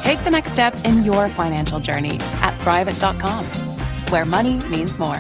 Take the next step in your financial journey at Thrivent.com, where money means more.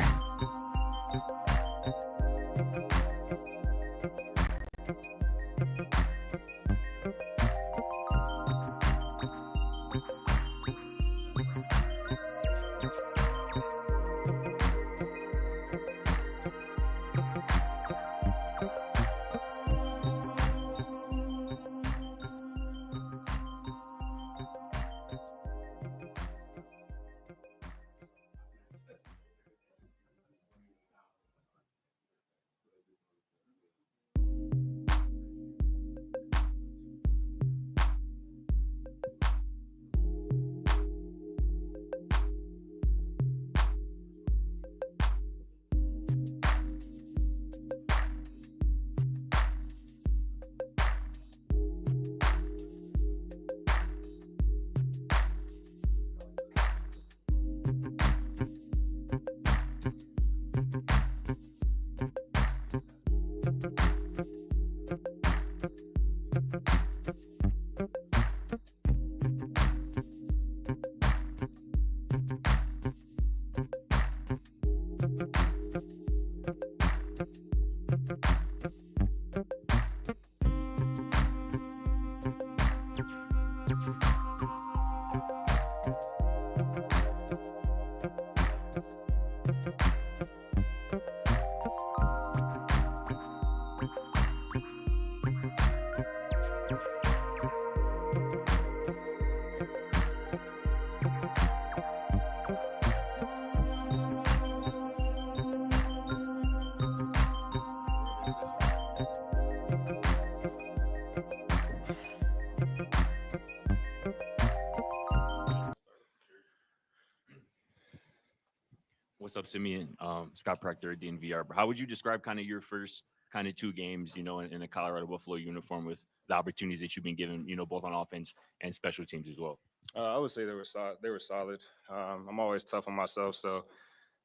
What's up, Simeon? Scott Proctor, DNVR. How would you describe kind of your first kind of two games, in a Colorado Buffalo uniform with the opportunities that you've been given, both on offense and special teams as well? I would say they were solid. They were solid. I'm always tough on myself, so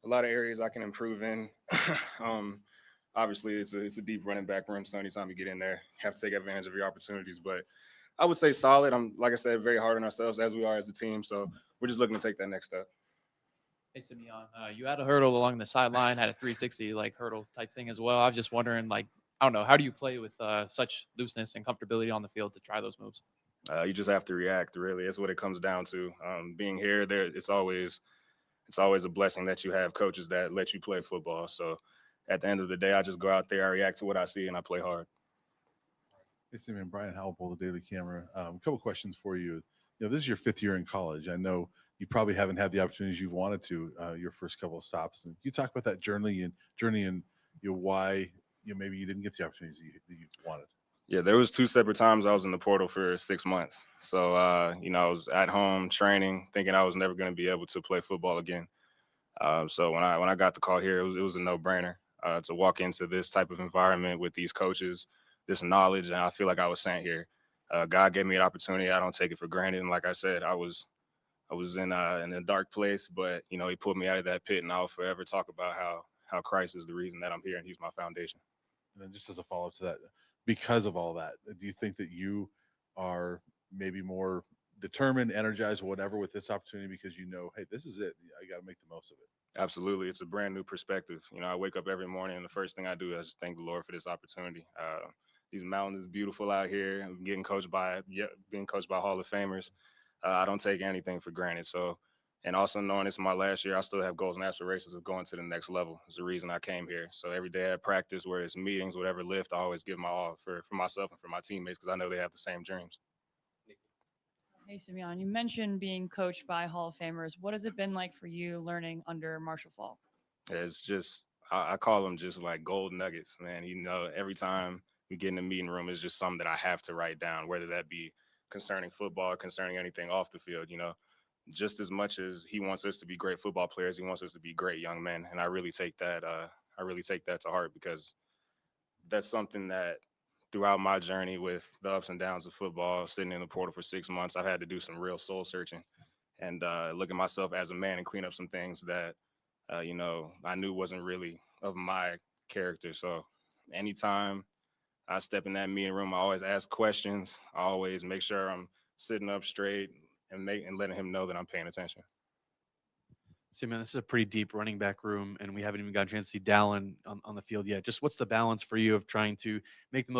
a lot of areas I can improve in. um, Obviously, it's a deep running back room, so anytime you get in there, you have to take advantage of your opportunities. But I would say solid. I'm like I said, very hard on ourselves as we are as a team. So we're just looking to take that next step. Hey, Simeon, you had a hurdle along the sideline, had a 360 like hurdle type thing as well. I was just wondering, like, I don't know, how do you play with such looseness and comfortability on the field to try those moves? You just have to react. Really, that's what it comes down to. Being here, there, it's always a blessing that you have coaches that let you play football. So at the end of the day, I just go out there, I react to what I see, and I play hard. Hey, Simeon, Brian Howell, the Daily Camera. A couple questions for you. This is your fifth year in college. I know you probably haven't had the opportunities you've wanted to your first couple of stops. And you talk about that journey and why maybe you didn't get the opportunities that you wanted. Yeah, there was two separate times I was in the portal for 6 months. So I was at home training, thinking I was never going to be able to play football again. So when I got the call here, it was a no brainer to walk into this type of environment with these coaches, this knowledge, and I feel like I was sent here. God gave me an opportunity. I don't take it for granted. And like I said, I was in a dark place, but He pulled me out of that pit, and I'll forever talk about how Christ is the reason that I'm here, and He's my foundation. And then just as a follow up to that, because of all that, do you think that you are maybe more determined, energized, whatever, with this opportunity because hey, this is it. I got to make the most of it. Absolutely, it's a brand new perspective. I wake up every morning, and the first thing I do is just thank the Lord for this opportunity. These mountains beautiful out here. I'm getting coached by being coached by Hall of Famers. I don't take anything for granted. So, and also knowing it's my last year, I still have goals and aspirations of going to the next level. It's the reason I came here. So every day at practice, where it's meetings, whatever lift, I always give my all for myself and for my teammates because I know they have the same dreams. Hey, Simeon, you mentioned being coached by Hall of Famers. What has it been like for you learning under Marshall Falk? It's just I call them just like gold nuggets, man. Every time we get in the meeting room, it's just something that I have to write down, whether that be concerning football, concerning anything off the field. Just as much as he wants us to be great football players, he wants us to be great young men, and I really take that. I really take that to heart because that's something that throughout my journey with the ups and downs of football, sitting in the portal for 6 months, I've had to do some real soul searching and look at myself as a man and clean up some things that I knew wasn't really of my character. So anytime I step in that meeting room, I always ask questions. I always make sure I'm sitting up straight, and letting him know that I'm paying attention. See, man, this is a pretty deep running back room, and we haven't even got a chance to see Dallin on the field yet. Just what's the balance for you of trying to make the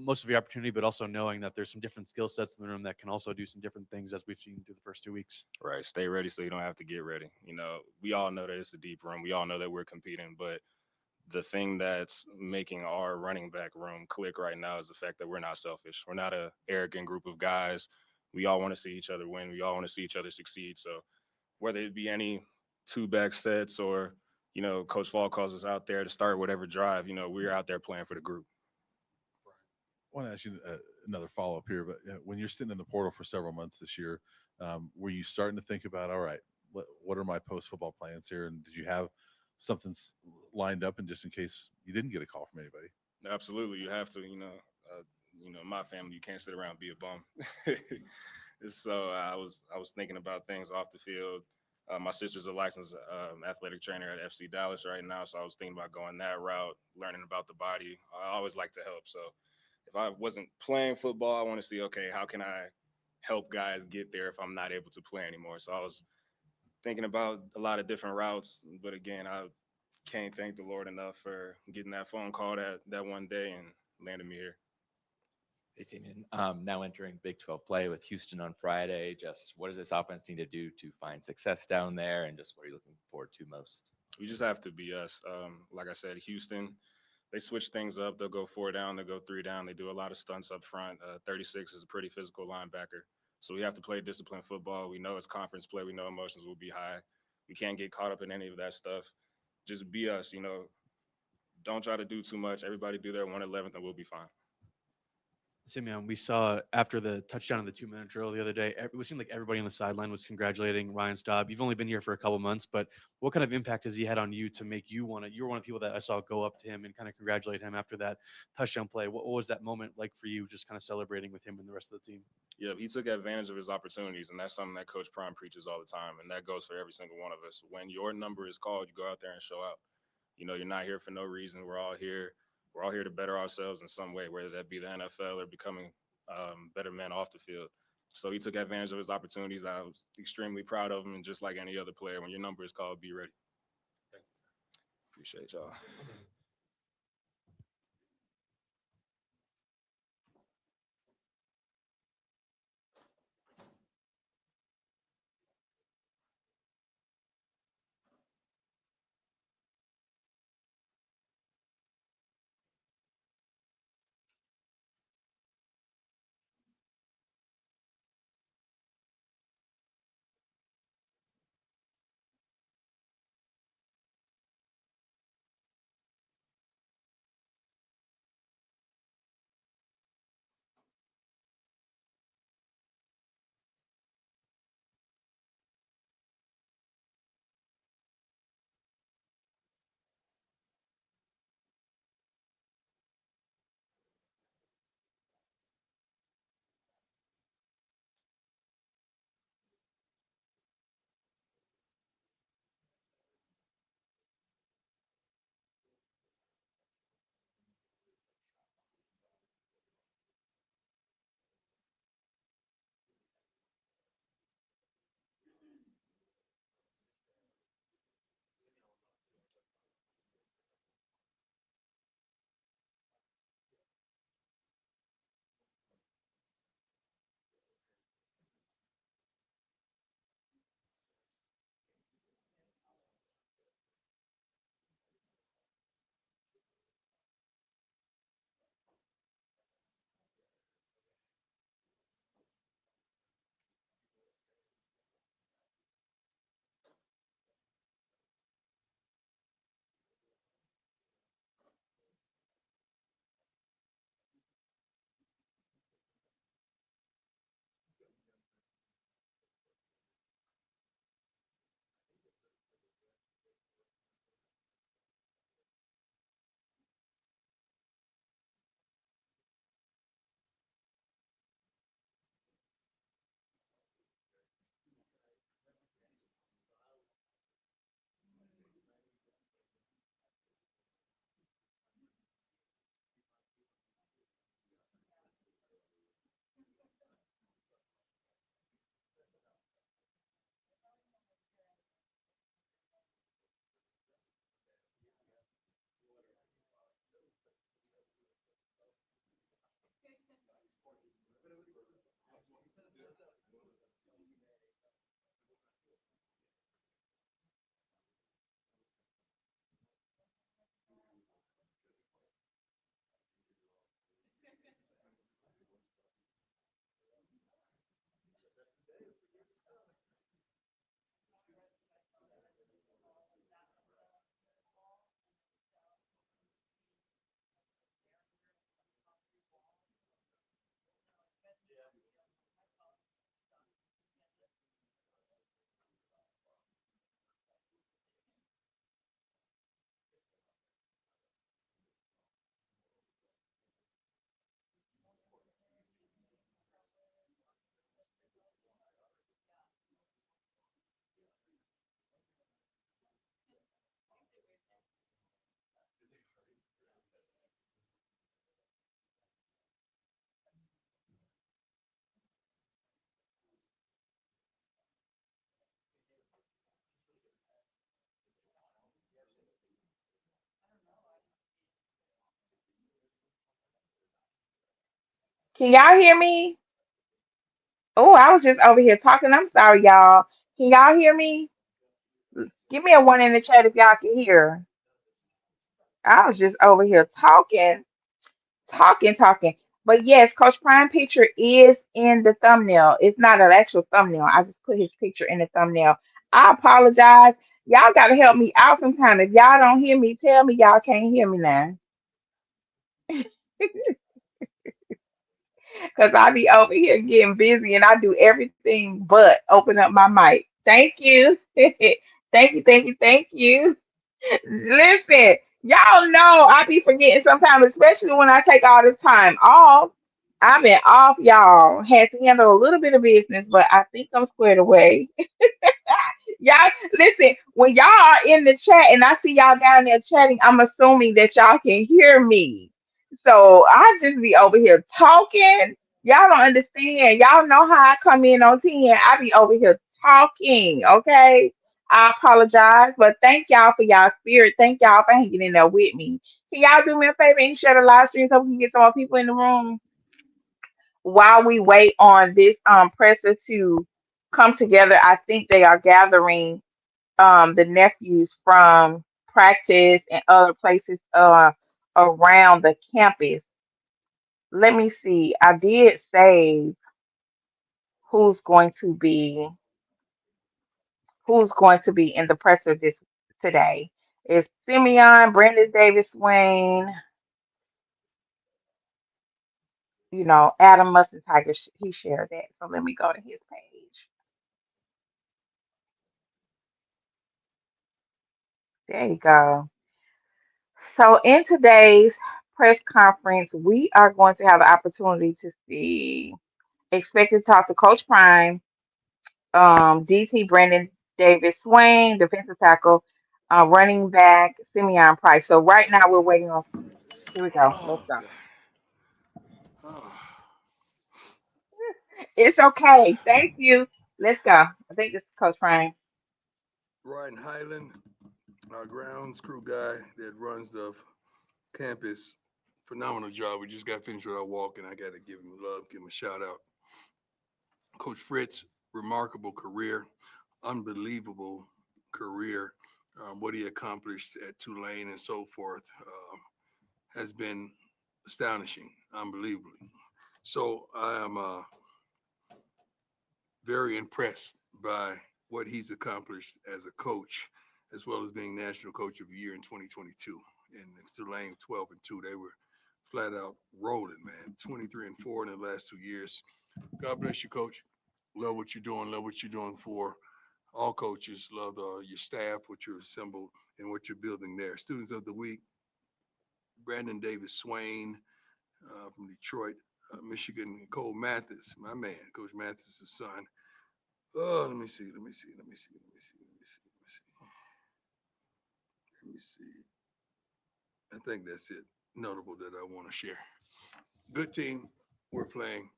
most of your opportunity, but also knowing that there's some different skill sets in the room that can also do some different things as we've seen through the first 2 weeks. Right. Stay ready so you don't have to get ready. You know, we all know that it's a deep room. We all know that we're competing, but the thing that's making our running back room click right now is the fact that we're not selfish. We're not a arrogant group of guys. We all want to see each other win. We all want to see each other succeed. So whether it be any two back sets or, you know, Coach Fall calls us out there to start whatever drive, you know, we're out there playing for the group. I want to ask you another follow up here, but when you're sitting in the portal for several months this year, were you starting to think about, all right, what are my post football plans here? And did you have something lined up, and just in case you didn't get a call from anybody? Absolutely, you have to. You know, my family, you can't sit around and be a bum. So I was thinking about things off the field. My sister's a licensed athletic trainer at FC Dallas right now, so I was thinking about going that route, learning about the body. I always like to help, so if I wasn't playing football, I want to see, okay, how can I help guys get there if I'm not able to play anymore? So I was thinking about a lot of different routes, but again, I can't thank the Lord enough for getting that phone call that one day and landing me here. Hey, Simeon, now entering Big 12 play with Houston on Friday. Just what does this offense need to do to find success down there, and just what are you looking forward to most? We just have to be us. Like I said, Houston, they switch things up. They'll go 4 down, they'll go 3 down. They do a lot of stunts up front. 36 is a pretty physical linebacker. So we have to play disciplined football. We know it's conference play. We know emotions will be high. We can't get caught up in any of that stuff. Just be us, you know. Don't try to do too much. Everybody do their 111th and we'll be fine. Simeon, we saw after the touchdown in the 2 minute drill the other day, it seemed like everybody on the sideline was congratulating Ryan Staub. You've only been here for a couple months, but what kind of impact has he had on you to make you want to? You're one of the people that I saw go up to him and kind of congratulate him after that touchdown play. What was that moment like for you, just kind of celebrating with him and the rest of the team? Yeah, he took advantage of his opportunities, and that's something that Coach Prime preaches all the time, and that goes for every single one of us. When your number is called, you go out there and show out. You know, you're not here for no reason. We're all here. We're all here to better ourselves in some way, whether that be the NFL or becoming better men off the field. So he took advantage of his opportunities. I was extremely proud of him, and just like any other player, when your number is called, be ready. Appreciate y'all. Can y'all hear me? Oh, I was just over here talking. I'm sorry, y'all. Can y'all hear me? Give me a one in the chat if y'all can hear. I was just over here talking. But yes, Coach Prime picture is in the thumbnail. It's not an actual thumbnail. I just put his picture in the thumbnail. I apologize. Y'all gotta help me out sometime. If y'all don't hear me, tell me y'all can't hear me now. Cause I be over here getting busy and I do everything but open up my mic. Thank you. Thank you. Listen, y'all know I be forgetting sometimes, especially when I take all this time off. I've been off, y'all. Had to handle a little bit of business, but I think I'm squared away. Y'all, listen, when y'all are in the chat and I see y'all down there chatting, I'm assuming that y'all can hear me. So I just be over here talking. Y'all don't understand. Y'all know how I come in on 10. I be over here talking, okay? I apologize, but thank y'all for y'all spirit. Thank y'all for hanging in there with me. Can y'all do me a favor and share the live stream so we can get some more people in the room while we wait on this presser to come together? I think they are gathering the nephews from practice and other places around the campus. Let me see. I did say who's going to be who's going to be in the presser this today. It's Simeon, Brandon Davis Wayne, Adam Mustard Tiger. He shared that. So let me go to his page. There you go. So in today's press conference, we are going to have the opportunity to see expected to talk to Coach Prime, DT Brandon Davis Swain, defensive tackle, running back Simeon Price. So right now we're waiting on. Here we go. Let's Oh go. God. Oh. It's okay. Thank you. Let's go. I think this is Coach Prime. Ryan Highland, our grounds crew guy that runs the campus. Phenomenal job. We just got finished with our walk, and I got to give him love, give him a shout out. Coach Fritz, remarkable career, unbelievable career. What he accomplished at Tulane and so forth has been astonishing, unbelievably. So I am very impressed by what he's accomplished as a coach, as well as being National Coach of the Year in 2022. And Tulane 12-2, they were flat out rolling, man. 23-4 in the last 2 years. God bless you, Coach. Love what you're doing. Love what you're doing for all coaches. Love your staff, what you're assembled, and what you're building there. Students of the week: Brandon Davis Swain from Detroit, Michigan. Cole Mathis, my man, Coach Mathis' son. Oh, let me see. I think that's it. Notable that I want to share. Good team. We're playing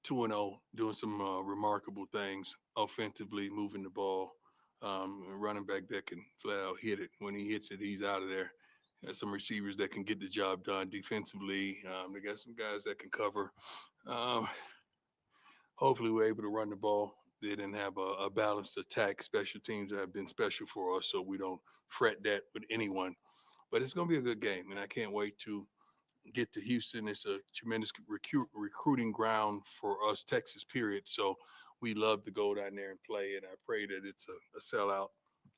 2-0, doing some remarkable things offensively, moving the ball, running back that can flat out hit it. When he hits it, he's out of there. Got some receivers that can get the job done defensively. They got some guys that can cover. Um, Hopefully, we're able to run the ball. They didn't have a balanced attack. Special teams have been special for us, so we don't fret that with anyone. But it's going to be a good game, and I can't wait to get to Houston. It's a tremendous recruiting ground for us, Texas, period. So we love to go down there and play, and I pray that it's a sellout.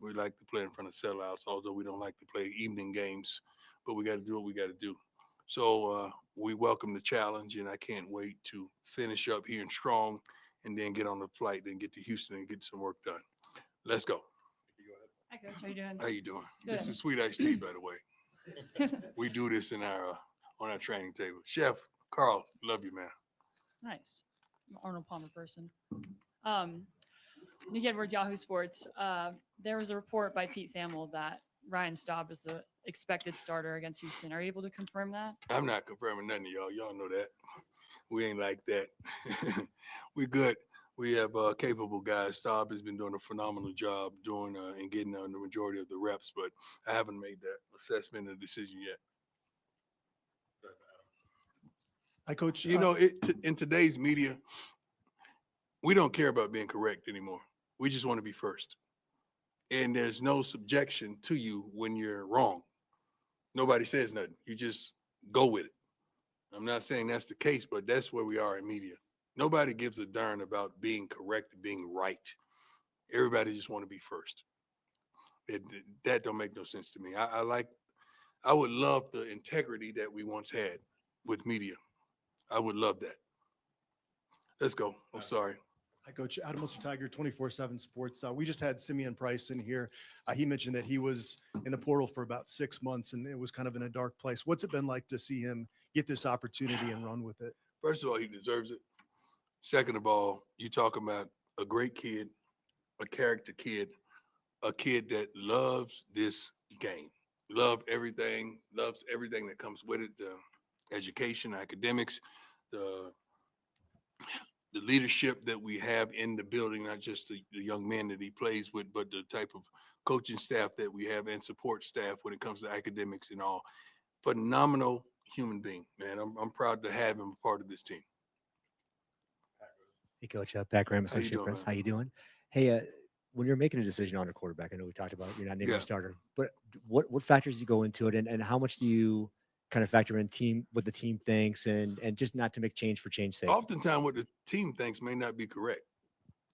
We like to play in front of sellouts, although we don't like to play evening games, but we got to do what we got to do. So we welcome the challenge, and I can't wait to finish up here in strong and then get on the flight and get to Houston and get some work done. Let's go. Hi, Coach. How you doing? How you doing? This Good. is sweet iced tea, by the way. We do this in our on our training table. Chef Carl, love you, man. Nice. I'm an Arnold Palmer person. Um, Nick Edwards, Yahoo Sports. There was a report by Pete Thamel that Ryan Staub is the expected starter against Houston. Are you able to confirm that? I'm not confirming nothing to y'all. Y'all know that. We ain't like that. We good. We have capable guys. Staub has been doing a phenomenal job doing and getting the majority of the reps, but I haven't made that assessment and decision yet. Hi, Coach. You know, in today's media, we don't care about being correct anymore. We just want to be first. And there's no subjection to you when you're wrong. Nobody says nothing. You just go with it. I'm not saying that's the case, but that's where we are in media. Nobody gives a darn about being correct, being right. Everybody just want to be first. That don't make no sense to me. I would love the integrity that we once had with media. I would love that. Let's go. I'm sorry. Hi, Coach. Adam Mr. Tiger, 24/7 Sports. We just had Simeon Price in here. He mentioned that he was in the portal for about 6 months and it was kind of in a dark place. What's it been like to see him get this opportunity and run with it? First of all, he deserves it. Second of all, you talk about a great kid, a character kid, a kid that loves this game, loves everything that comes with it, the education, academics, the the leadership that we have in the building, not just the young men that he plays with, but the type of coaching staff that we have and support staff when it comes to academics and all. Phenomenal human being, man. I'm proud to have him a part of this team. Hey, Coach, background How you associate doing, press. man? How you doing? Hey, when you're making a decision on a quarterback, I know we talked about you're not naming Yeah. a starter, but what factors do you go into it, and how much do you kind of factor in team what the team thinks, and just not to make change for change's sake? Oftentimes, what the team thinks may not be correct.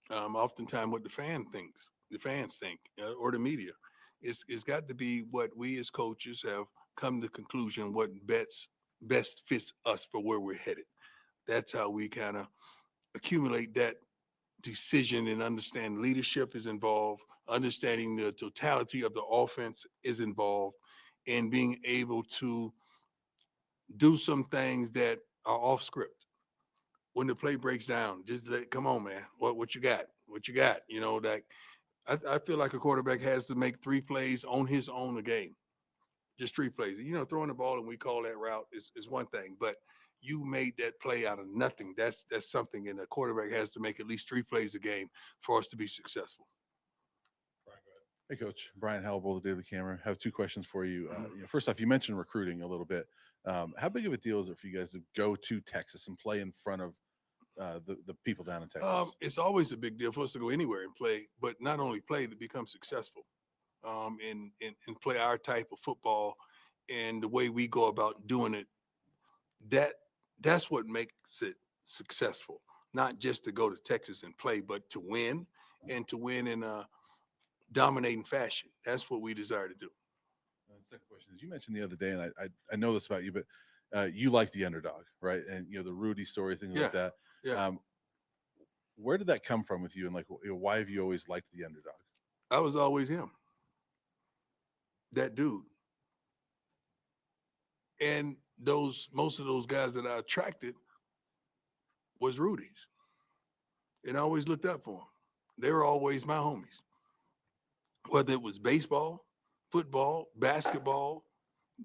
Oftentimes, what the fans think, or the media, it's got to be what we as coaches have come to the conclusion what best fits us for where we're headed. That's how we kind of accumulate that decision and understand leadership is involved, understanding the totality of the offense is involved, and being able to do some things that are off script. When the play breaks down, just come on, man. What you got? What you got? You know, like I feel like a quarterback has to make 3 plays on his own a game. Just 3 plays. You know, throwing the ball and we call that route is one thing, but you made that play out of nothing. That's something, and a quarterback has to make at least 3 plays a game for us to be successful. Hey, Coach. Brian Howell, the Daily Camera. Have two questions for you. First off, you mentioned recruiting a little bit. How big of a deal is it for you guys to go to Texas and play in front of the people down in Texas? It's always a big deal for us to go anywhere and play, but not only play to become successful, and play our type of football and the way we go about doing it. That that's what makes it successful. Not just to go to Texas and play, but to win, and to win in a dominating fashion. That's what we desire to do. Second question is, you mentioned the other day, and I know this about you, but you like the underdog, right? And the Rudy story, things Yeah, like that. yeah. Where did that come from with you, and like why have you always liked the underdog? I was always him, that dude. And those most of those guys that I attracted was Rudy's. And I always looked up for them. They were always my homies. Whether it was baseball, football, basketball,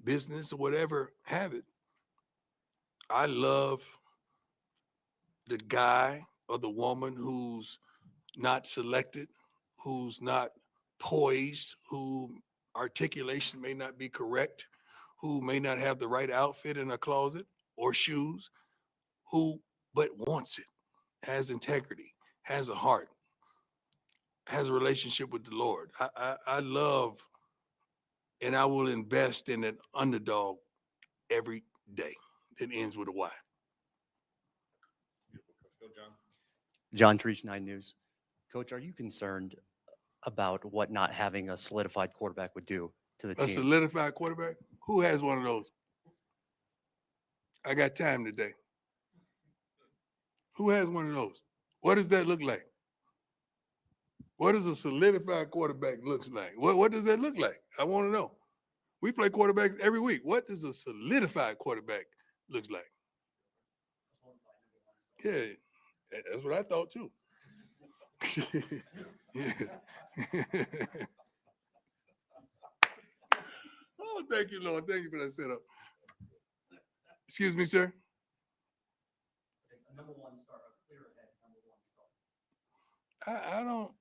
business, or whatever have it. I love the guy or the woman who's not selected, who's not poised, who articulation may not be correct, who may not have the right outfit in a closet or shoes, who but wants it, has integrity, has a heart, has a relationship with the Lord. I love, and I will invest in an underdog every day. It ends with a Y. John Treach, 9 News. Coach, are you concerned about what not having a solidified quarterback would do to the A team? solidified quarterback? Who has one of those? I got time today. Who has one of those? What does that look like? What does a solidified quarterback looks like? What does that look like? I want to know. We play quarterbacks every week. What does a solidified quarterback looks like? Yeah, that's what I thought too. Yeah. Oh, thank you, Lord. Thank you for that setup. Excuse me, sir. I don't.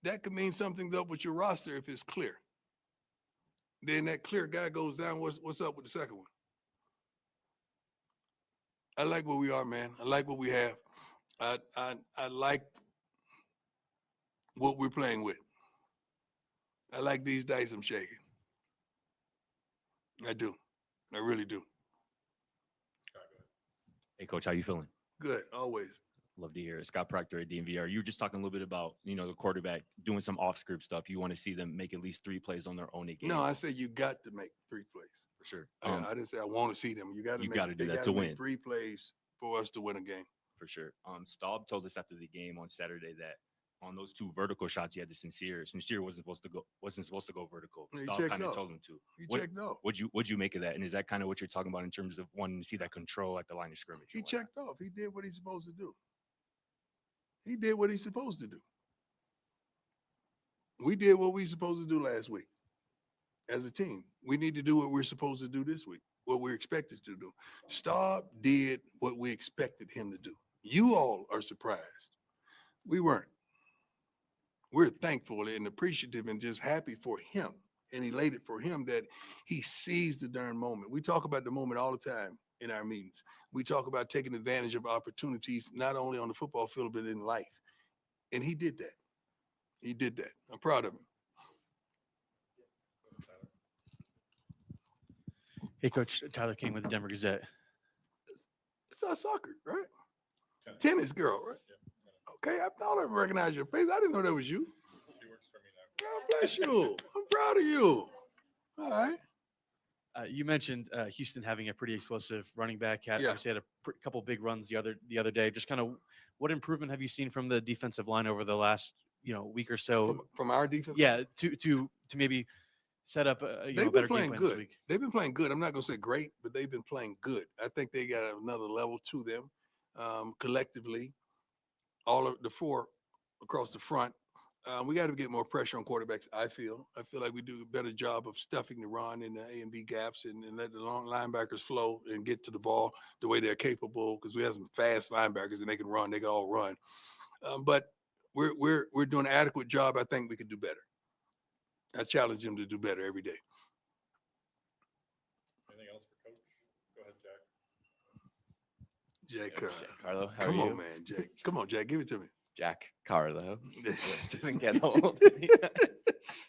That could mean something's up with your roster if it's clear. Then that clear guy goes down. What's up with the second one? I like what we are, man. I like what we have. I like what we're playing with. I like these dice I'm shaking. I do. I really do. Hey, coach, how you feeling? Good, always. Love to hear it. Scott Proctor at DNVR. You were just talking a little bit about, the quarterback doing some off-script stuff. You want to see them make at least 3 plays on their own a game. No, I say you got to make 3 plays. For sure. I didn't say I want to see them. You got to You make. gotta do they that gotta to make win. 3 plays for us to win a game. For sure. Staub told us after the game on Saturday that on those 2 vertical shots, you had to Sincere. Sincere wasn't supposed to go vertical. He Staub checked kind of off. told him to. He What- checked off. What'd you make of that? And is that kind of what you're talking about in terms of wanting to see that control at the line of scrimmage? He and whatnot? checked off. He did what he's supposed to do. He did what he's supposed to do. We did what we supposed to do last week as a team. We need to do what we're supposed to do this week, what we're expected to do. Staub did what we expected him to do. You all are surprised. We weren't. We're thankful and appreciative and just happy for him and elated for him that he sees the darn moment. We talk about the moment all the time in our meetings. We talk about taking advantage of opportunities, not only on the football field, but in life. And he did that. He did that. I'm proud of him. Hey, Coach Tyler King with the Denver Gazette. It's our soccer, right? Tennis girl, right? Okay, I thought I recognized your face. I didn't know that was you. She works for me now. God bless you. I'm proud of you. All right. You mentioned Houston having a pretty explosive running back. Yeah. Obviously had a couple big runs the other day. Just kind of what improvement have you seen from the defensive line over the last week or so? From our defense? Yeah, to maybe set up a They've been better game playing plan this good. week. They've been playing good. I'm not going to say great, but they've been playing good. I think they got another level to them collectively. All of the 4 across the front. We got to get more pressure on quarterbacks. I feel like we do a better job of stuffing the run in the A and B gaps and let the long linebackers flow and get to the ball the way they're capable. Because we have some fast linebackers and they can run. They can all run. But we're doing an adequate job. I think we could do better. I challenge them to do better every day. Anything else for Coach? Go ahead, Jack. Jack, Jack Carlo, how come are on, you? man, Jack. Come on, Jack. Give it to me. Jack Carlo. Doesn't get old.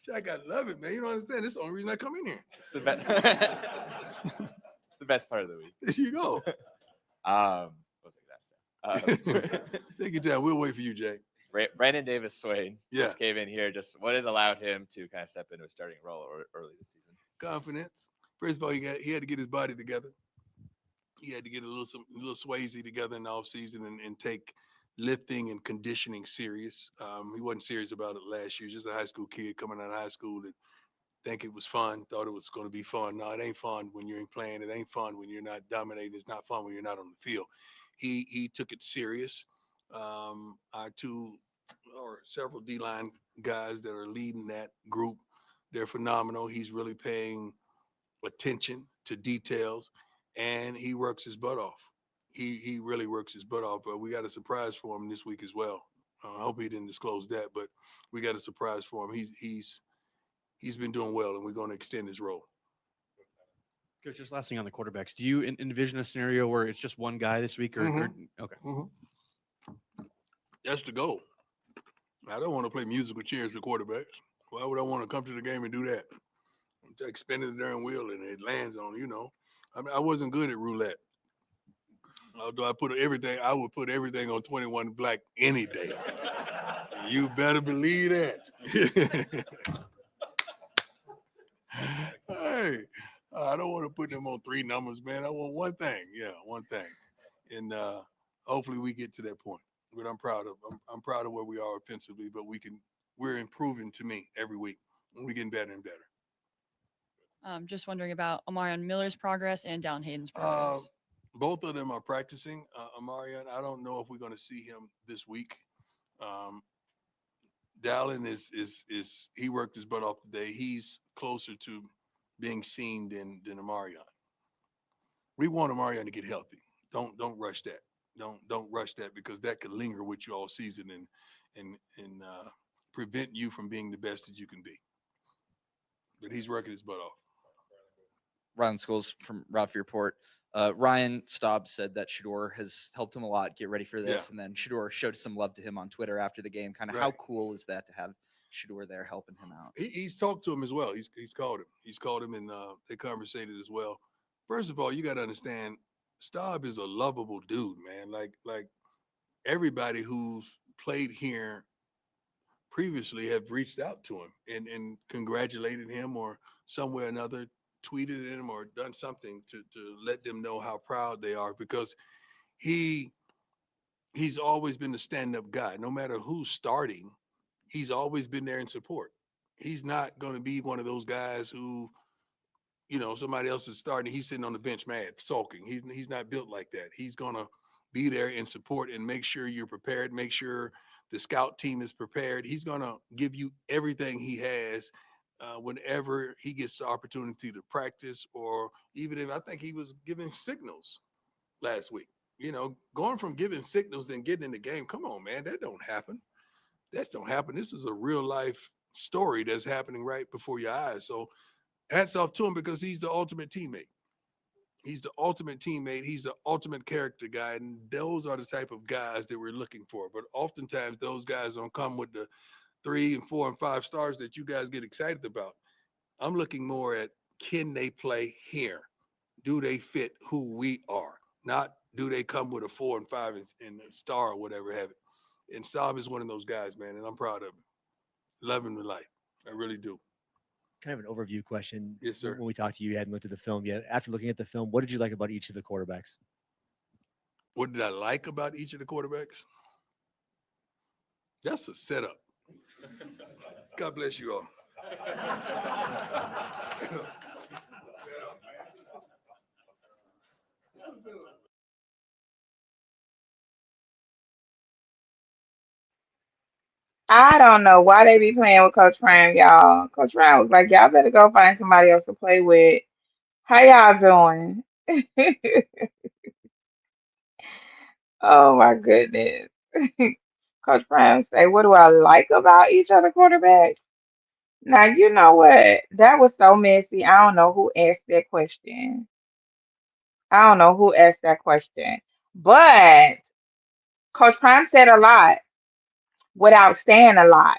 Jack, I love it, man. You don't understand. This is the only reason I come in here. It's the best. It's the best part of the week. There you go. What was I gonna ask now? Take your time. We'll wait for you, Jack. Brandon Davis Swain Yeah. just came in here. Just what has allowed him to kind of step into a starting role early this season? Confidence. First of all, he had to get his body together. He had to get a little Swayze together in the offseason and take lifting and conditioning serious. He wasn't serious about it last year. Just a high school kid coming out of high school that think it was fun, thought it was going to be fun. No, it ain't fun when you ain't playing. It ain't fun when you're not dominating. It's not fun when you're not on the field. He took it serious. Our 2 or several D-line guys that are leading that group, they're phenomenal. He's really paying attention to details, and he works his butt off. He really works his butt off. But we got a surprise for him this week as well. I hope he didn't disclose that, but we got a surprise for him. He's been doing well, and we're going to extend his role. Coach, just last thing on the quarterbacks. Do you envision a scenario where it's just one guy this week, or okay? That's the goal. I don't want to play musical chairs for quarterbacks. Why would I want to come to the game and do that? I'm like spinning the darn wheel and it lands on, I mean, I wasn't good at roulette. Although I would put everything on 21 black any day. You better believe that. Hey, I don't want to put them on 3 numbers, man. I want one thing. Yeah, one thing. And hopefully we get to that point. But I'm proud of where we are offensively, but we're improving to me every week. And we're getting better and better. Just wondering about Amarion Miller's progress and Down Hayden's progress. Both of them are practicing. Amarion, I don't know if we're going to see him this week. Dallin is he worked his butt off today. He's closer to being seen than Amarion. We want Amarion to get healthy. Don't rush that. Don't rush that because that could linger with you all season and prevent you from being the best that you can be. But he's working his butt off. Ron Schools from Ralphie Report. Ryan Staub said that Shador has helped him a lot get ready for Yeah, this, and then Shador showed some love to him on Twitter after the game. Kind of how right. cool is that to have Shador there helping him out? He's talked to him as well. He's called him. He's called him, and they conversated as well. First of all, you got to understand, Staub is a lovable dude, man. Like everybody who's played here previously have reached out to him and congratulated him or some way or another tweeted him or done something to let them know how proud they are because he he's always been the stand-up guy. No matter who's starting, he's always been there in support. He's not going to be one of those guys who, somebody else is starting, he's sitting on the bench mad, sulking. He's not built like that. He's going to be there in support and make sure you're prepared, make sure the scout team is prepared. He's going to give you everything he has whenever he gets the opportunity to practice, or even if I think he was giving signals last week. Going from giving signals and getting in the game, come on, man, that don't happen. That don't happen. This is a real life story that's happening right before your eyes. So hats off to him because he's the ultimate teammate. He's the ultimate teammate. He's the ultimate character guy. And those are the type of guys that we're looking for. But oftentimes those guys don't come with the 3 and 4 and 5 stars that you guys get excited about. I'm looking more at, can they play here? Do they fit who we are? Not do they come with a 4 and 5 and a star or whatever have it. And Staub is one of those guys, man, and I'm proud of him. Love him to life. I really do. Kind of an overview question. Yes, sir. When we talked to you, you hadn't looked at the film yet. After looking at the film, what did you like about each of the quarterbacks? What did I like about each of the quarterbacks? That's a setup. God bless you all. I don't know why they be playing with Coach Prime, y'all. Coach Prime was like, y'all better go find somebody else to play with. How y'all doing? Oh my goodness. Coach Prime say, what do I like about each of the quarterbacks? Now, you know what? That was so messy. I don't know who asked that question. I don't know who asked that question. But Coach Prime said a lot without saying a lot.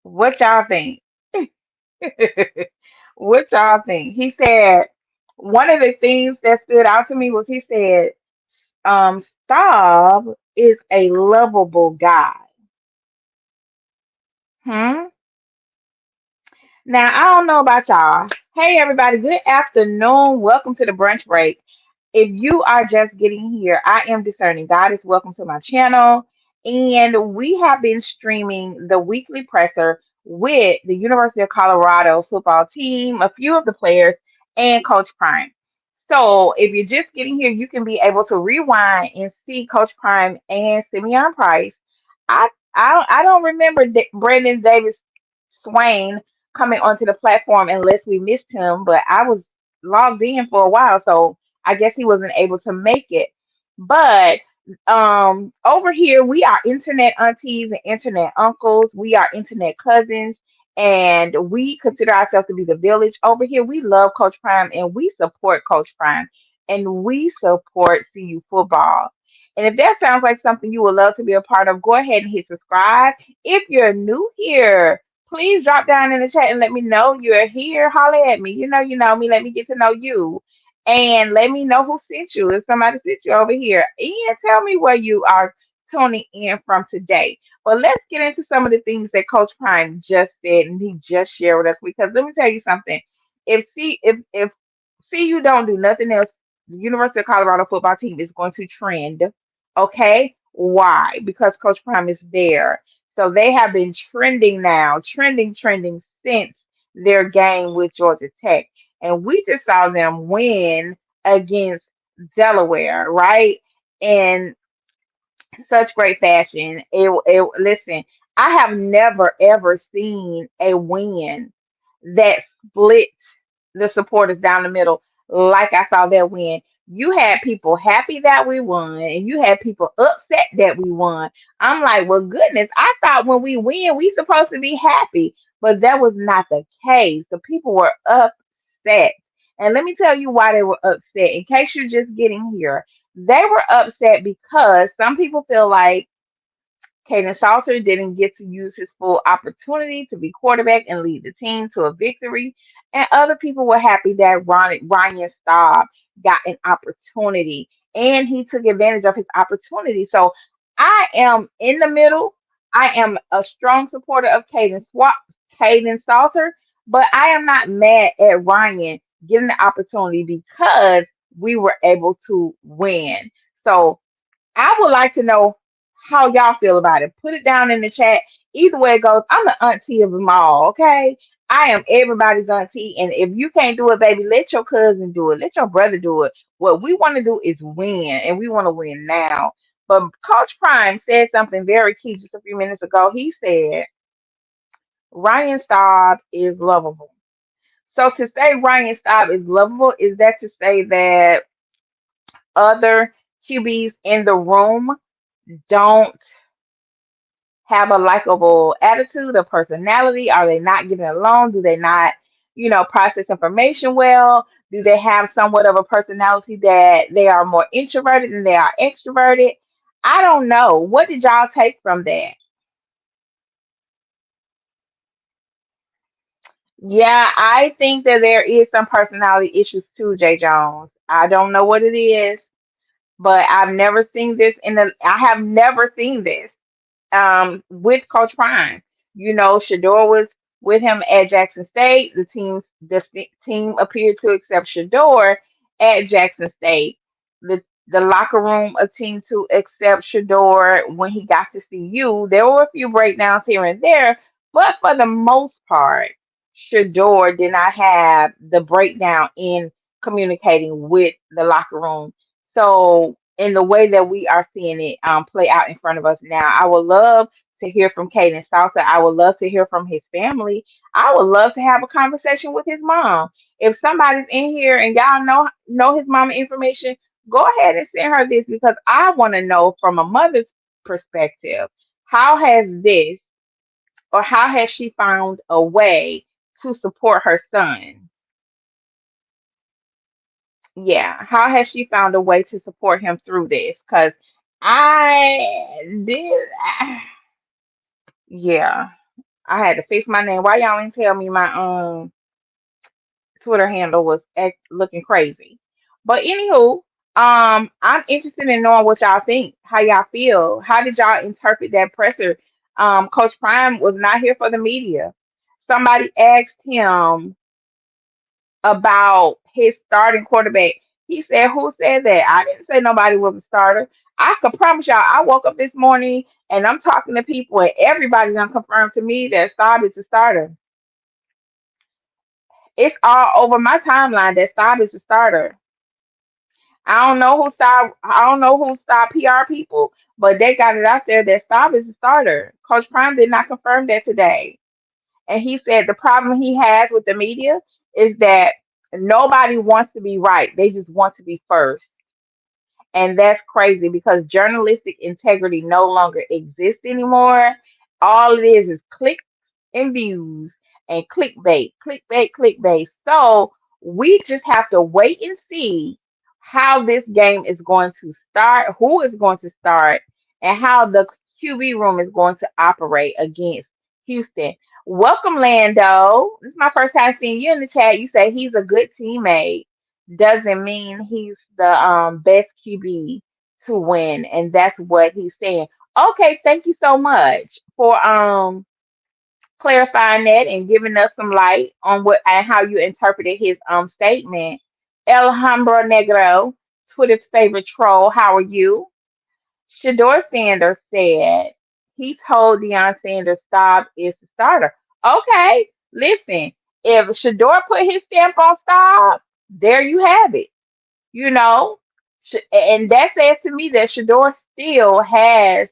What y'all think? What y'all think? He said one of the things that stood out to me was he said, Staub is a lovable guy. Hmm? Now, I don't know about y'all. Hey, everybody. Good afternoon. Welcome to the brunch break. If you are just getting here, I am Discerning Goddess. Welcome to my channel. And we have been streaming the weekly presser with the University of Colorado football team, a few of the players, and Coach Prime. So if you're just getting here, you can be able to rewind and see Coach Prime and Simeon Price. I don't remember Brandon Davis Swain coming onto the platform unless we missed him, but I was logged in for a while, so I guess he wasn't able to make it. But over here we are internet aunties and internet uncles. We are internet cousins, and we consider ourselves to be the village. Over here, we love Coach Prime and we support Coach Prime and we support CU football. And if that sounds like something you would love to be a part of, go ahead and hit subscribe. If you're new here, please drop down in the chat and let me know you're here. Holler at me. You know me. Let me get to know you. And let me know who sent you. If somebody sent you over here. And tell me where you are tuning in from today. But let's get into some of the things that Coach Prime just said and he just shared with us. Because let me tell you something. If CU don't do nothing else, the University of Colorado football team is going to trend. Okay? Why? Because Coach Prime is there. So they have been trending now, trending since their game with Georgia Tech. And we just saw them win against Delaware, right? In such great fashion. Listen, I have never ever seen a win that split the supporters down the middle like I saw that win. You had people happy that we won, and you had people upset that we won. I'm like, well, goodness, I thought when we win, we supposed to be happy, but that was not the case. The people were upset, And let me tell you why they were upset. In case you're just getting here, they were upset because some people feel like Caden Salter didn't get to use his full opportunity to be quarterback and lead the team to a victory. And other people were happy that Ryan Staub got an opportunity and he took advantage of his opportunity. So I am in the middle. I am a strong supporter of Caden Salter, but I am not mad at Ryan getting the opportunity because we were able to win. So I would like to know how y'all feel about it. Put it down in the chat. Either way it goes, I'm the auntie of them all, okay? I am everybody's auntie. And if you can't do it, baby, let your cousin do it. Let your brother do it. What we want to do is win, and we want to win now. But Coach Prime said something very key just a few minutes ago. He said, Ryan Staub is lovable. So to say Ryan Staub is lovable, is that to say that other QBs in the room don't have a likable attitude or personality? Are they not getting along? Do they not, process information well? Do they have somewhat of a personality that they are more introverted than they are extroverted? I don't know. What did y'all take from that? Yeah, I think that there is some personality issues too, Jay Jones. I don't know what it is, but I have never seen this with Coach Prime. Shador was with him at Jackson State. The team appeared to accept Shador at Jackson State. The locker room teamed to accept Shador when he got to see you. There were a few breakdowns here and there, but for the most part, Shador did not have the breakdown in communicating with the locker room. So in the way that we are seeing it play out in front of us now, I would love to hear from Caden Salsa. I would love to hear from his family. I would love to have a conversation with his mom. If somebody's in here and y'all know his mama information, go ahead and send her this because I want to know from a mother's perspective, how has this or how has she found a way to support her son? Yeah, how has she found a way to support him through this? Because I did, yeah, I had to fix my name. Why y'all ain't tell me my Twitter handle was looking crazy? But anywho, I'm interested in knowing what y'all think, how y'all feel. How did y'all interpret that presser? Coach Prime was not here for the media. Somebody asked him about his starting quarterback. He said, "Who said that?" I didn't say nobody was a starter. I can promise y'all, I woke up this morning and I'm talking to people, and everybody's gonna confirm to me that Staub is a starter. It's all over my timeline that Staub is a starter. I don't know who stopped PR people, but they got it out there that Staub is a starter. Coach Prime did not confirm that today. And he said the problem he has with the media is that nobody wants to be right. They just want to be first. And that's crazy because journalistic integrity no longer exists anymore. All it is clicks and views and clickbait, clickbait, clickbait. So we just have to wait and see how this game is going to start, who is going to start, and how the QB room is going to operate against Houston. Welcome, Lando. This is my first time seeing you in the chat. You say he's a good teammate doesn't mean he's the best QB to win, and that's what he's saying. Okay, thank you so much for clarifying that and giving us some light on what and how you interpreted his statement. Alhambra Negro, Twitter's favorite troll, how are you? Shador Sanders said he told Deion Sanders Staub is the starter. Okay, listen, if Shador put his stamp on Staub, there you have it. you know, and that says to me that Shador still has,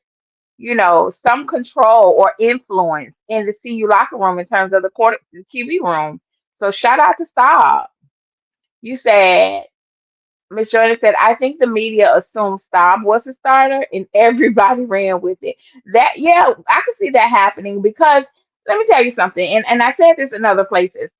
some control or influence in the CU locker room in terms of the QB room. So shout out to Staub. You said, Miss Jordan said, I think the media assumed Staub was a starter and everybody ran with it. Yeah, I can see that happening because let me tell you something, and I said this in other places.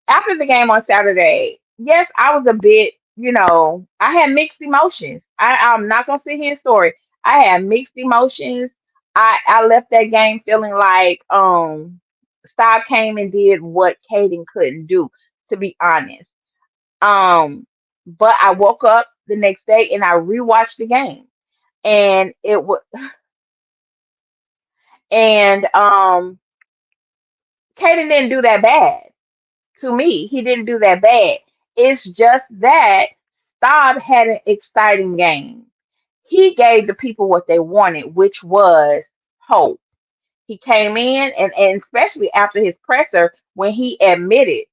After the game on Saturday, yes, I was a bit, I had mixed emotions. I'm not gonna sit here and story. I had mixed emotions. I left that game feeling like Star came and did what Caden couldn't do, to be honest. But I woke up the next day and I rewatched the game, and it was and Caden didn't do that bad. To me, he didn't do that bad. It's just that Staub had an exciting game. He gave the people what they wanted, which was hope. He came in, and especially after his presser, when he admitted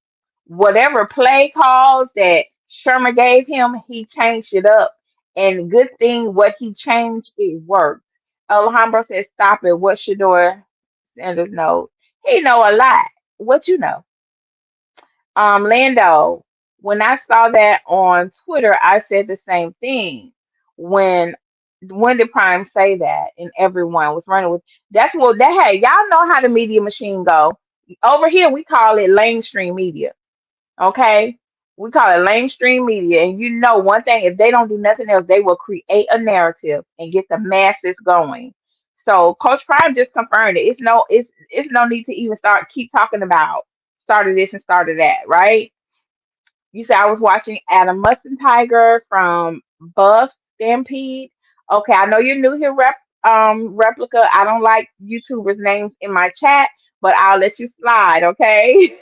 whatever play calls that Shermer gave him, he changed it up. And good thing what he changed, it worked. Alejandro said, "Stop it." What Shador Sanders knows. He know a lot. What you know? Lando, when I saw that on Twitter, I said the same thing. When when did Prime say that? And everyone was running with that's what that hey, y'all know how the media machine go. Over here we call it mainstream media. Okay? We call it mainstream media. And you know one thing, if they don't do nothing else, they will create a narrative and get the masses going. So Coach Prime just confirmed it. It's no need to even start keep talking about started this and started that, right? You said I was watching Adam Mustang Tiger from Buff Stampede. Okay, I know you're new here, replica. I don't like YouTubers' names in my chat, but I'll let you slide, okay?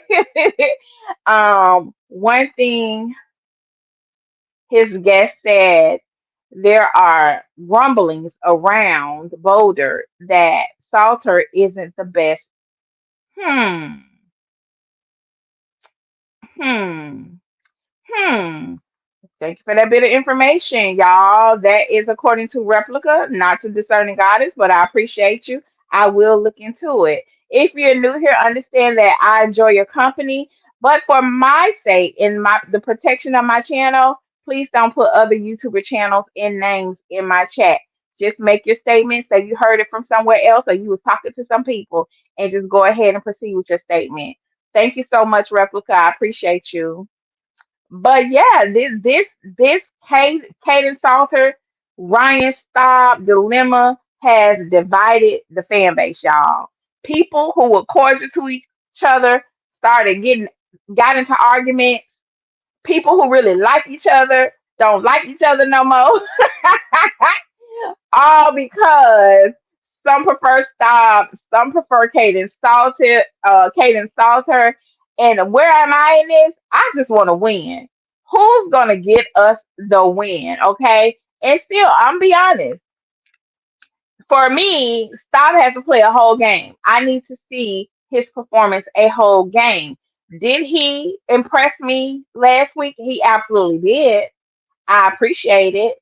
One thing his guest said, there are rumblings around Boulder that Salter isn't the best. Hmm, hmm, hmm. Thank you for that bit of information, y'all. That is according to Replica, not to Discerning Goddess, but I appreciate you. I will look into it. If you're new here, understand that I enjoy your company, but for my sake and my the protection of my channel, please don't put other YouTuber channels in names in my chat. Just make your statement, say you heard it from somewhere else or you was talking to some people, and just go ahead and proceed with your statement. Thank you so much, Replica. I appreciate you. But yeah, this Caden Salter, Ryan Staub dilemma has divided the fan base, y'all. People who were cordial to each other started getting got into arguments. People who really like each other don't like each other no more. All because some prefer Staub, some prefer Caden Salter. And where am I in this? I just want to win. Who's gonna get us the win? Okay. And still, I'm be honest. For me, Staub has to play a whole game. I need to see his performance a whole game. Did he impress me last week? He absolutely did. I appreciate it.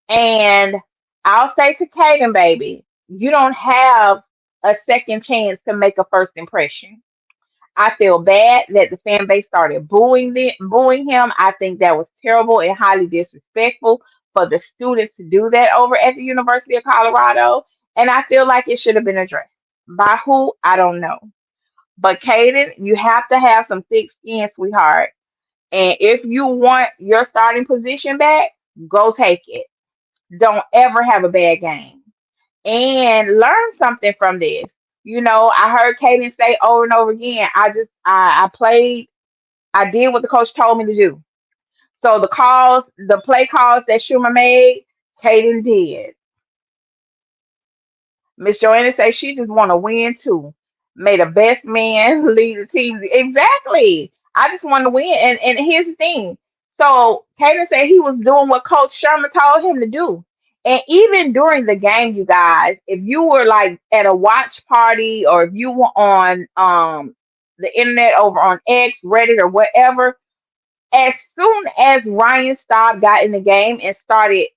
And I'll say to Kagan, baby, you don't have a second chance to make a first impression. I feel bad that the fan base started booing him. I think that was terrible and highly disrespectful for the students to do that over at the University of Colorado. And I feel like it should have been addressed. By who? I don't know. But Kaden, you have to have some thick skin, sweetheart. And if you want your starting position back, go take it. Don't ever have a bad game. And learn something from this. I heard Kaden say over and over again, I played, I did what the coach told me to do. So the play calls that Schumer made, Kaden did. Miss Joanna says she just want to win too. May the best man lead the team. Exactly. I just want to win. And here's the thing. So Kaden said he was doing what Coach Sherman told him to do. And even during the game, you guys, if you were like at a watch party or if you were on the internet over on X, Reddit, or whatever, as soon as Ryan Staub got in the game and started,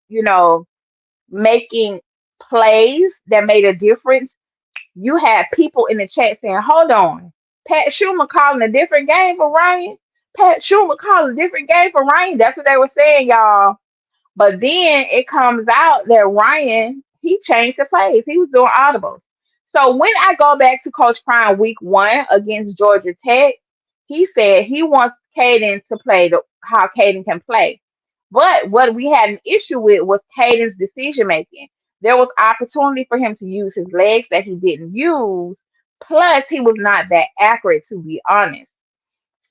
making plays that made a difference, you had people in the chat saying, hold on, Pat Schumer calling a different game for Ryan. Pat Schumer calling a different game for Ryan. That's what they were saying, y'all. But then it comes out that Ryan, he changed the plays. He was doing audibles. So when I go back to Coach Prime week 1 against Georgia Tech, he said he wants Caden to play how Caden can play. But what we had an issue with was Caden's decision making. There was opportunity for him to use his legs that he didn't use. Plus, he was not that accurate, to be honest.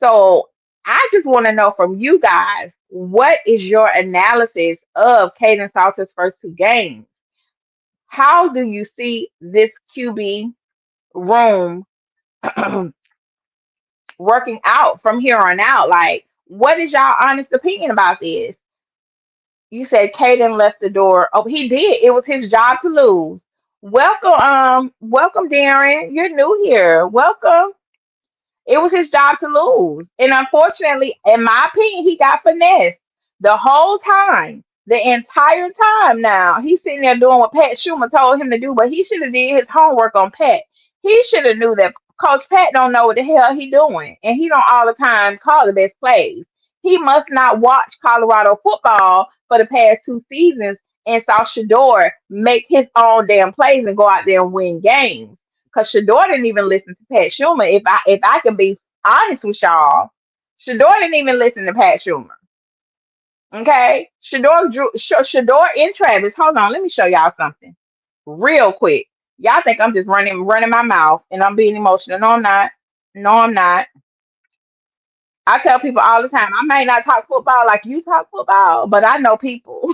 So I just want to know from you guys, what is your analysis of Caden Salter's first two games? How do you see this QB room working out from here on out? Like, what is y'all honest opinion about this? You said Caden left the door. Oh, he did. It was his job to lose. Welcome, Darren. You're new here. Welcome. It was his job to lose. And unfortunately, in my opinion, he got finessed the whole time, the entire time. Now he's sitting there doing what Pat Schumer told him to do, but he should have did his homework on Pat. He should have knew that Coach Pat don't know what the hell he doing. And he don't all the time call the best plays. He must not watch Colorado football for the past two seasons and saw Shador make his own damn plays and go out there and win games. Because Shador didn't even listen to Pat Schumer. If I can be honest with y'all, Shador didn't even listen to Pat Schumer. Okay, Shador and Travis. Hold on, let me show y'all something real quick. Y'all think I'm just running my mouth and I'm being emotional? No, I'm not. No, I'm not. I tell people all the time, I may not talk football like you talk football, but I know people.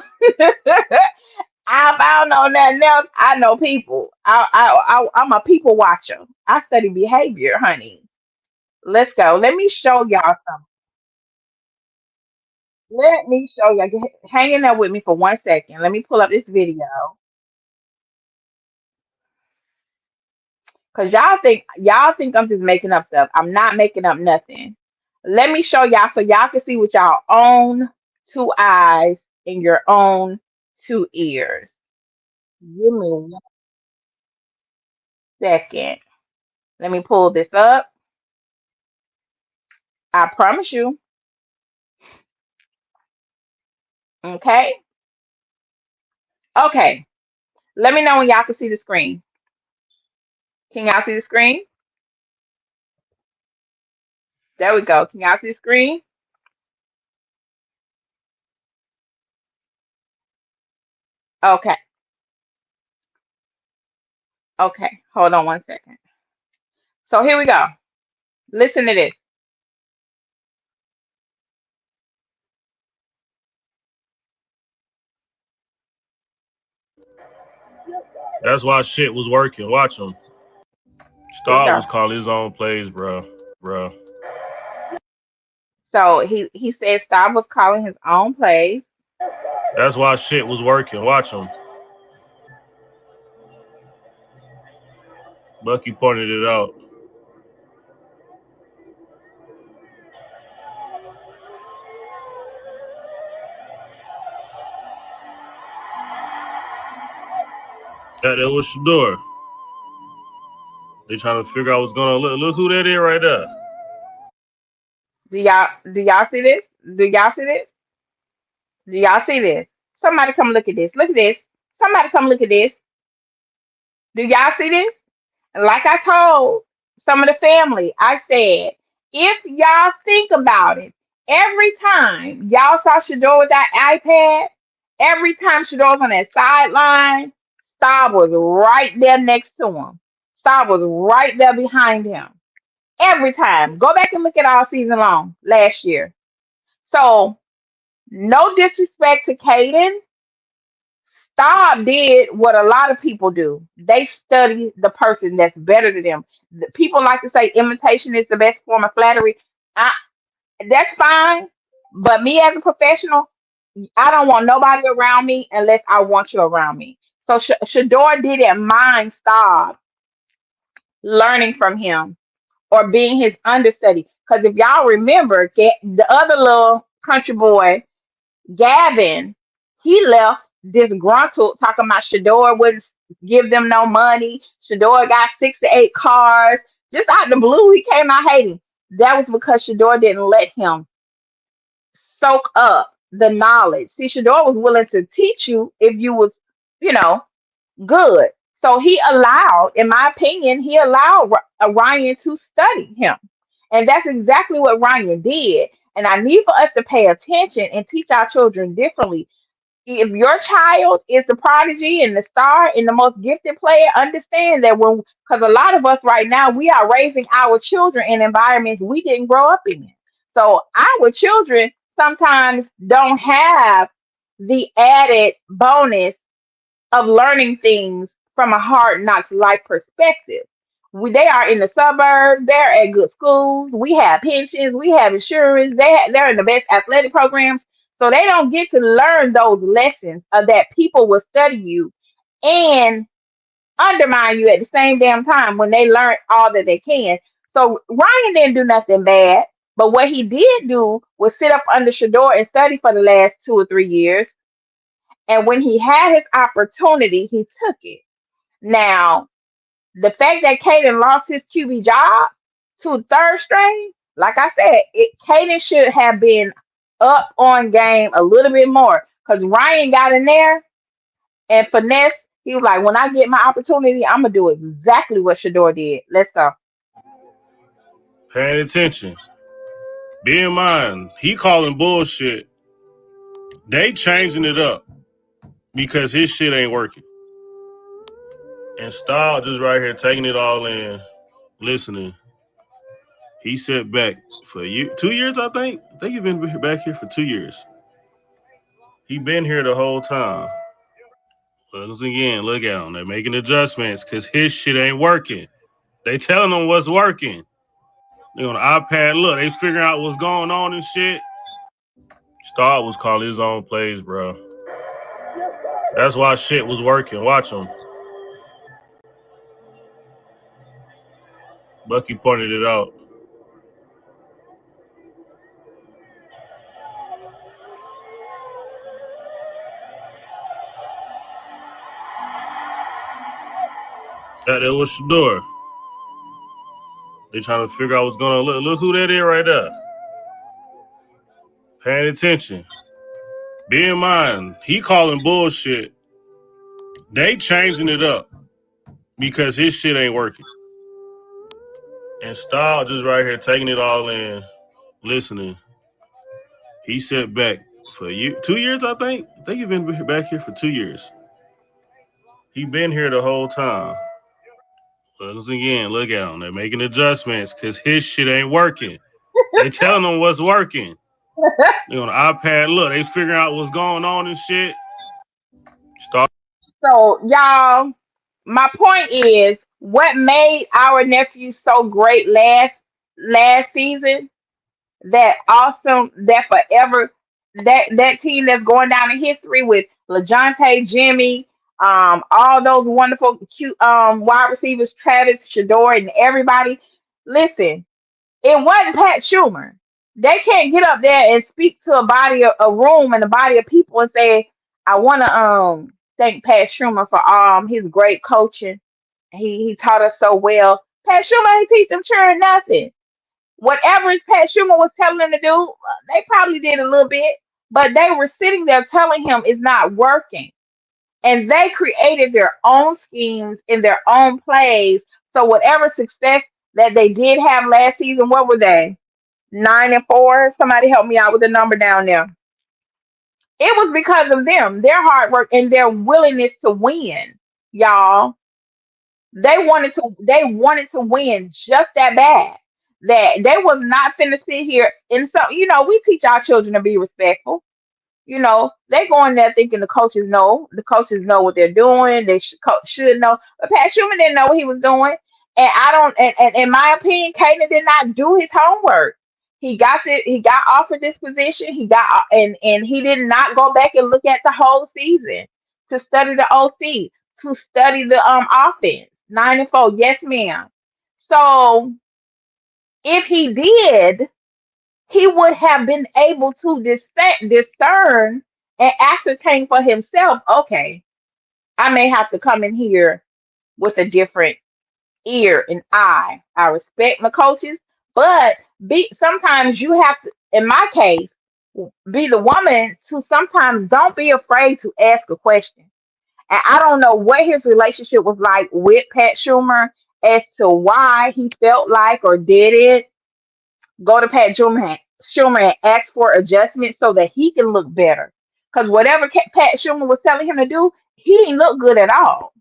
I don't know nothing else. I know people. I'm a people watcher. I study behavior, honey. Let's go. Let me show y'all something. Let me show y'all. Hang in there with me for 1 second. Let me pull up this video. Cause y'all think I'm just making up stuff. I'm not making up nothing. Let me show y'all so y'all can see with y'all own two eyes and your own two ears. Give me 1 second. Let me pull this up. I promise you. Okay. Okay. Let me know when y'all can see the screen. Can y'all see the screen? There we go. Can y'all see the screen? Okay. Okay. Hold on 1 second. So here we go. Listen to this. That's why shit was working. Watch him. Here we Star go. was calling his own plays, bro. Bro. So he said Staub was calling his own plays. That's why shit was working. Watch him. Bucky pointed it out. That was Shador. They trying to figure out what's going on. Look who that is right there. Do y'all see this? Do y'all see this? Do y'all see this? Somebody come look at this. Look at this. Somebody come look at this. Do y'all see this? Like I told some of the family, I said, if y'all think about it, every time y'all saw Shador with that iPad, every time Shador was on that sideline, Star was right there next to him. Star was right there behind him. Every time. Go back and look at all season long last year. So, no disrespect to Caden. Staub did what a lot of people do. They study the person that's better than them. People like to say imitation is the best form of flattery. I, that's fine. But me as a professional, I don't want nobody around me unless I want you around me. So Shador didn't mind Staub learning from him or being his understudy. Because if y'all remember, the other little country boy Gavin, he left disgruntled talking about Shador wouldn't give them no money. Shador got 6 to 8 cars. Just out the blue, he came out hating. That was because Shador didn't let him soak up the knowledge. See, Shador was willing to teach you if you was, you know, good. So he allowed, in my opinion, he allowed Ryan to study him. And that's exactly what Ryan did. And I need for us to pay attention and teach our children differently. If your child is the prodigy and the star and the most gifted player, understand that because a lot of us right now, we are raising our children in environments we didn't grow up in. So our children sometimes don't have the added bonus of learning things from a hard knocks life perspective. They are in the suburbs. They're at good schools. We have pensions. We have insurance. They're in the best athletic programs. So they don't get to learn those lessons of that people will study you and undermine you at the same damn time when they learn all that they can. So Ryan didn't do nothing bad, but what he did do was sit up under Shador and study for the last 2 or 3 years. And when he had his opportunity, he took it. Now, the fact that Caden lost his QB job to third string, like I said, Caden should have been up on game a little bit more because Ryan got in there and finesse. He was like, when I get my opportunity, I'm gonna do exactly what Shador did. Let's go. Paying attention. Bear in mind, he calling bullshit. They changing it up because his shit ain't working. And Style just right here taking it all in, listening. He sat back for 2 years, I think. I think he's been back here for 2 years. He been here the whole time. Once again, look at him. They're making adjustments because his shit ain't working. They telling him what's working. They on the iPad, look, they figuring out what's going on and shit. Star was calling his own plays, bro. That's why shit was working. Watch him. Bucky pointed it out. That was Shador. They trying to figure out what's going on. Look who that is right there. Paying attention. Bear in mind, he calling bullshit. They changing it up because his shit ain't working. And Style just right here taking it all in, listening. He sat back for 2 years, I think. I think he's been back here for 2 years. He been here the whole time. Once again, look at him. They're making adjustments because his shit ain't working. They telling him what's working. They on the iPad, look, they figuring out what's going on and shit. So, y'all, my point is what made our nephew so great last season, that awesome, that forever, that team that's going down in history with LeJounte, Jimmy, all those wonderful cute wide receivers, Travis, Shador, and everybody. Listen, it wasn't Pat Schumer. They can't get up there and speak to a room and a body of people and say, I want to thank Pat Schumer for his great coaching. He taught us so well. Pat Schumer ain't teach them children nothing. Whatever Pat Schumer was telling them to do, they probably did a little bit, but they were sitting there telling him it's not working. And they created their own schemes in their own plays. So whatever success that they did have last season, what were they? 9-4. Somebody help me out with the number down there. It was because of them, their hard work and their willingness to win, y'all. They wanted to win just that bad. That they was not finna sit here and so we teach our children to be respectful. They go in there thinking the coaches know what they're doing. They should know. But Pat Schumer didn't know what he was doing. And I don't and in my opinion, Kaden did not do his homework. He got offered this position. He got and he did not go back and look at the whole season to study the OC, to study the offense. 9-4, yes, ma'am. So if he did, he would have been able to discern and ascertain for himself, okay, I may have to come in here with a different ear and eye. I respect my coaches, but sometimes you have to, in my case, be the woman to sometimes don't be afraid to ask a question. And I don't know what his relationship was like with Pat Schumer as to why he felt like or did it. Go to Pat Schumer Schumer and ask for adjustments so that he can look better. Because whatever Pat Schumer was telling him to do, he didn't look good at all.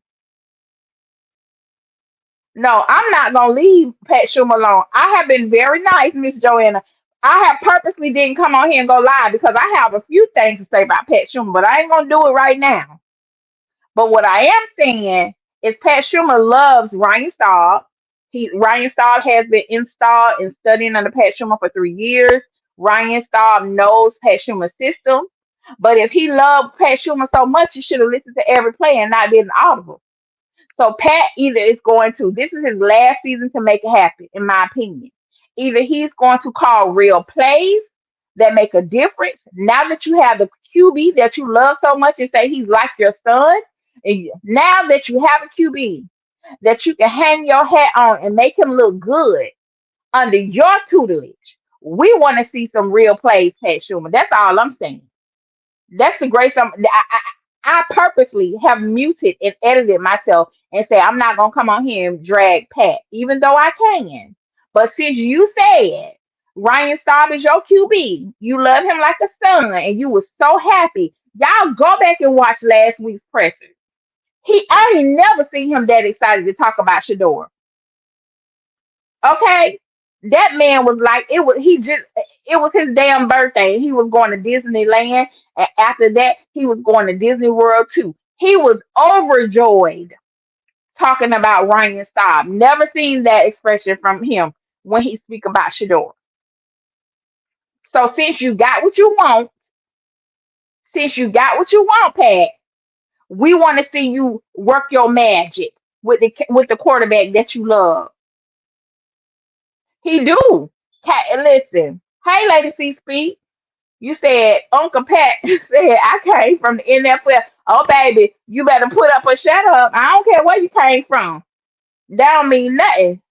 No, I'm not gonna leave Pat Schumer alone. I have been very nice, Miss Joanna. I have purposely didn't come on here and go live because I have a few things to say about Pat Schumer, but I ain't gonna do it right now. But what I am saying is Pat Schumer loves Ryan Staub. Ryan Staub has been installed and studying under Pat Schumer for 3 years. Ryan Staub knows Pat Schumer's system. But if he loved Pat Schumer so much, he should have listened to every play and not did an audible. So Pat either is going to, this is his last season to make it happen, in my opinion. Either he's going to call real plays that make a difference. Now that you have the QB that you love so much and say he's like your son, and now that you have a QB that you can hang your hat on and make him look good under your tutelage, we want to see some real plays, Pat Schumer. That's all I'm saying. That's the grace I purposely have muted and edited myself and say I'm not gonna come on here and drag Pat, even though I can. But since you said Ryan Staub is your QB, you love him like a son, and you were so happy. Y'all go back and watch last week's presser. I ain't never seen him that excited to talk about Shador. Okay, that man was like it was his damn birthday. He was going to Disneyland, and after that, he was going to Disney World too. He was overjoyed talking about Ryan Staub. Never seen that expression from him when he speak about Shador. So since you got what you want, Pat, we want to see you work your magic with the quarterback that you love. He do. Listen, hey, Lady C Speak. You said Uncle Pat said I came from the NFL. Oh, baby, you better put up or shut up. I don't care where you came from. That don't mean nothing.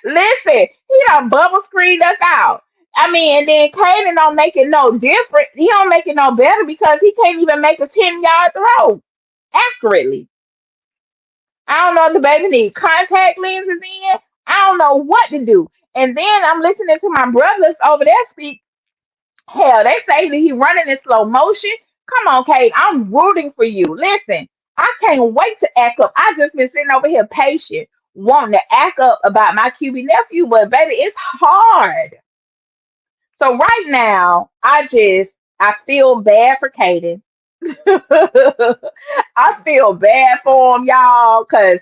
Listen, he done bubble screened us out. I mean, and then Caden don't make it no different. He don't make it no better because he can't even make a 10-yard throw accurately. I don't know if the baby needs contact lenses in. I don't know what to do. And then I'm listening to my brothers over there speak. Hell, they say that he running in slow motion. Come on, Kate. I'm rooting for you. Listen, I can't wait to act up. I just been sitting over here patient, wanting to act up about my QB nephew, but baby, it's hard. So right now, I feel bad for Kaden. I feel bad for him, y'all, because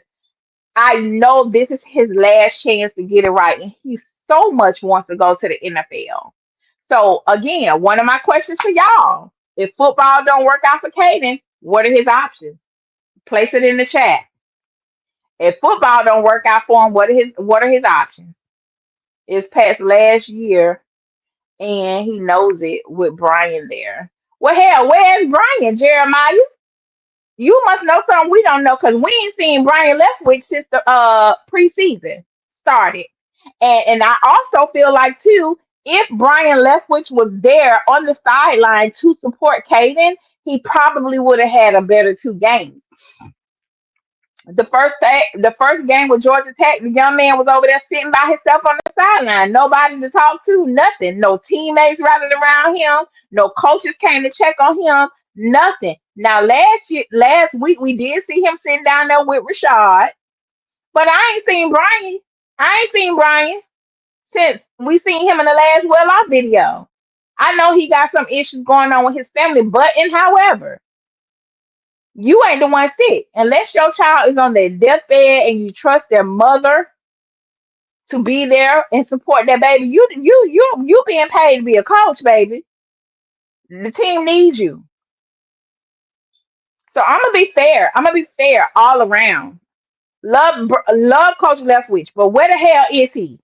I know this is his last chance to get it right, and he so much wants to go to the NFL. So again, one of my questions for y'all: if football don't work out for Caden, what are his options? Place it in the chat. If football don't work out for him, what are his options? It's past last year, and he knows it with Brian there. Well, hell, where's Brian, Jeremiah? You must know something we don't know because we ain't seen Brian Leftwich since the preseason started. And I also feel like too, if Brian Leftwich was there on the sideline to support Caden, he probably would have had a better 2 games. The first game with Georgia Tech, the young man was over there sitting by himself on the sideline. Nobody to talk to, nothing. No teammates rallied around him. No coaches came to check on him. Nothing. Now last week we did see him sitting down there with Rashad, but I ain't seen Brian. I ain't seen Brian since we seen him in the last Well Off video. I know he got some issues going on with his family, but and however, you ain't the one sick. Unless your child is on their deathbed and you trust their mother to be there and support that baby, you being paid to be a coach, baby. The team needs you. So I'm gonna be fair. I'm gonna be fair all around. Love Coach Leftwich, but where the hell is he?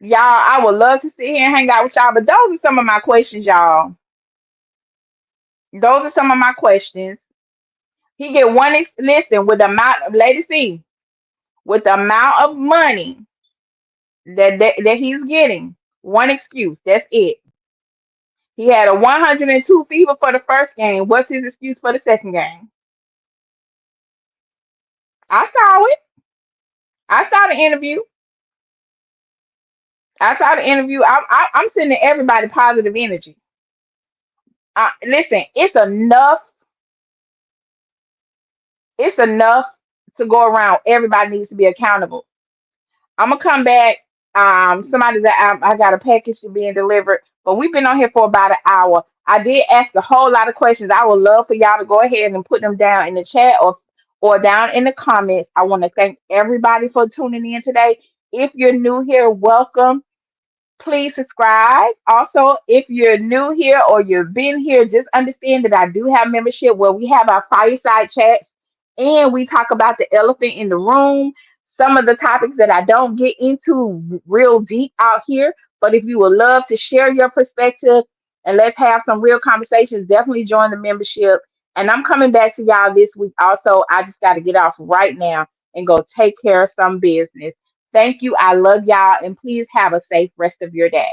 Y'all, I would love to sit here and hang out with y'all, but those are some of my questions, y'all. Those are some of my questions. He get one listen with the amount of lady C with the amount of money that he's getting. One excuse. That's it. He had a 102 fever for the first game. What's his excuse for the second game? I saw it. I saw the interview. I saw the interview. I'm sending everybody positive energy. Listen, it's enough to go around. Everybody needs to be accountable. I'm gonna come back. Somebody that I got a package to being delivered, but we've been on here for about an hour. I did ask a whole lot of questions. I would love for y'all to go ahead and put them down in the chat or down in the comments. I want to thank everybody for tuning in today. If you're new here, welcome. Please subscribe. Also, if you're new here or you've been here, just understand that I do have membership where we have our fireside chats and we talk about the elephant in the room, some of the topics that I don't get into real deep out here. But if you would love to share your perspective and let's have some real conversations, definitely join the membership. And I'm coming back to y'all this week also. I just got to get off right now and go take care of some business. Thank you. I love y'all. And please have a safe rest of your day.